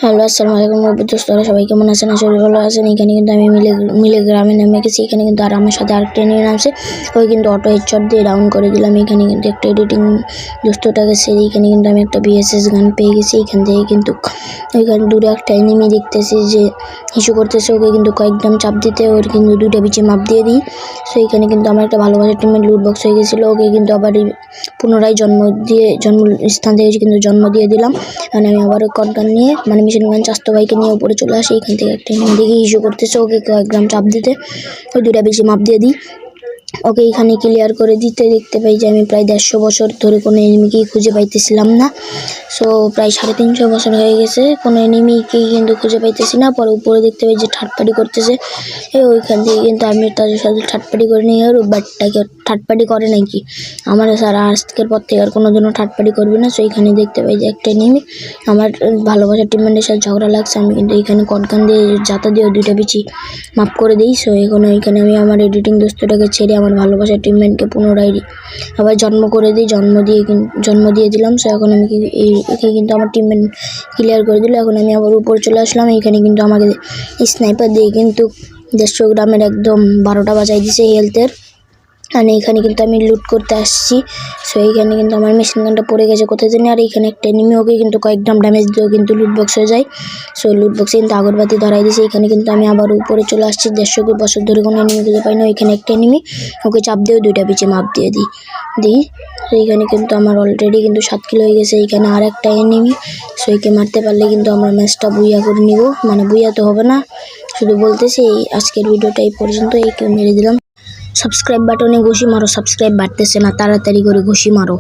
Hello, আসসালামু আলাইকুম দোস্তরা, সবাই কেমন আছেন? আসলে ভালো আছেন। এখানে কিন্তু আমি মিলে গ্রামে নেমে গেছি। এখানে কিন্তু আর আমার সাথে আরেকটা নিয়ে নামছে। ওই কিন্তু অটো হেডশট দিয়ে ডাউন করে দিলাম। এখানে কিন্তু একটা এডিটিং দোস্তটাকে ছেড়ে এখানে কিন্তু আমি একটা বিএসএস গান পেয়ে গেছি। এখান থেকে কিন্তু ওইখানে দূরে একটা এনিমি দেখতেছি যে ইস্যু করতেছে। ওকে কিন্তু কয়েকদম চাপ দিতে ওর কিন্তু দুইটা বিচে মাপ দিয়ে দিই। সো এখানে কিন্তু আমার একটা ভালোবাসার টিমের লুট বক্স হয়ে গেছিলো। ওকে কিন্তু আবার পুনরায় জন্মস্থান থেকে কিন্তু জন্ম দিয়ে দিলাম। মানে আমি আবার কটগান নিয়ে মানে মিশনগঞ্জ চাস্তো ভাইকে নিয়ে উপরে চলে আসি। এখান থেকে একটা দিকে ইস্যু করতেছে। ওকে কয়েক গ্রাম চাপ দিতে ওই দুটা বেশি মাপ দিয়ে দিই। ওকে এখানে ক্লিয়ার করে দিতে দেখতে পাই যে আমি প্রায় 150 বছর ধরে কোনো এনিমিকেই খুঁজে পাইতেছিলাম না। সো প্রায় 350 বছর হয়ে গেছে কোনো এনিমিকেই কিন্তু খুঁজে পাইতেছি না। পরে উপরে দেখতে পাই যে থার্ড পার্টি করতেছে। ওইখান থেকে কিন্তু আমি তাদের সাথে থার্ড পার্টি করে নিয়ে বাটটাকে থার্ড পার্টি করে নাকি আমার স্যার আজকের পর থেকে আর কোনোদিনও থার্ড পার্টি করবে না। সো এখানে দেখতে পাই যে একটা এনিমি আমার ভালোবাসার টিমমেটের সাথে ঝগড়া লাগছে। আমি কিন্তু এইখানে কটগান দিয়ে যাতা দিয়ে দুইটা বিচি মাপ করে দিই। সো এখন ওইখানে আমি আমার এডিটিং দোস্তটাকে ছেড়ে আমার ভালোবাসার টিমমেটকে পুনরায় আবার জন্ম করে দিই। জন্ম দিয়ে দিলাম। সো এখন আমি এখানে কিন্তু আমার টিমমেট ক্লিয়ার করে দিল। এখন আমি আবার উপরে চলে আসলাম। এইখানে কিন্তু আমাকে স্নাইপার দিয়ে কিন্তু 150 গ্রামের একদম 12টা বাজাই দিছে হেলথের। আর এখানে কিন্তু আমি লুট করতে আসছি। সো এইখানে কিন্তু আমার মেশিন গানটা পড়ে গেছে কোথায় জানি। আর এইখানে একটা এনিমি ওকে কিন্তু কয়েক গ্রাম ড্যামেজ দিয়েও কিন্তু লুট বক্স হয়ে যায়। সো লুট বক্সে কিন্তু আগরবাতি ধরাই দিয়েছে। এখানে কিন্তু আমি আবার উপরে চলে আসছি। 150 বছর ধরে কোনো এনিমি খুঁজে পাই না। এখানে একটা এনিমি ওকে চাপ দিয়েও দুইটা পিছিয়ে মাপ দিয়ে দিই। এইখানে কিন্তু আমার অলরেডি কিন্তু 7 কিলো হয়ে গেছে। এইখানে আর একটা এনিমি। সো একে মারতে পারলে কিন্তু আমরা ম্যাচটা বুইয়া করে নিব। মানে বুইয়া তো হবে না, শুধু বলতেছি। আজকের ভিডিওটা এই পর্যন্ত। একে মেরে দিলাম। সাবস্ক্রাইব বাটনে ঘুষি মারো, সাবস্ক্রাইব বাড়তেছে না, তাড়াতাড়ি করে ঘুষি মারো।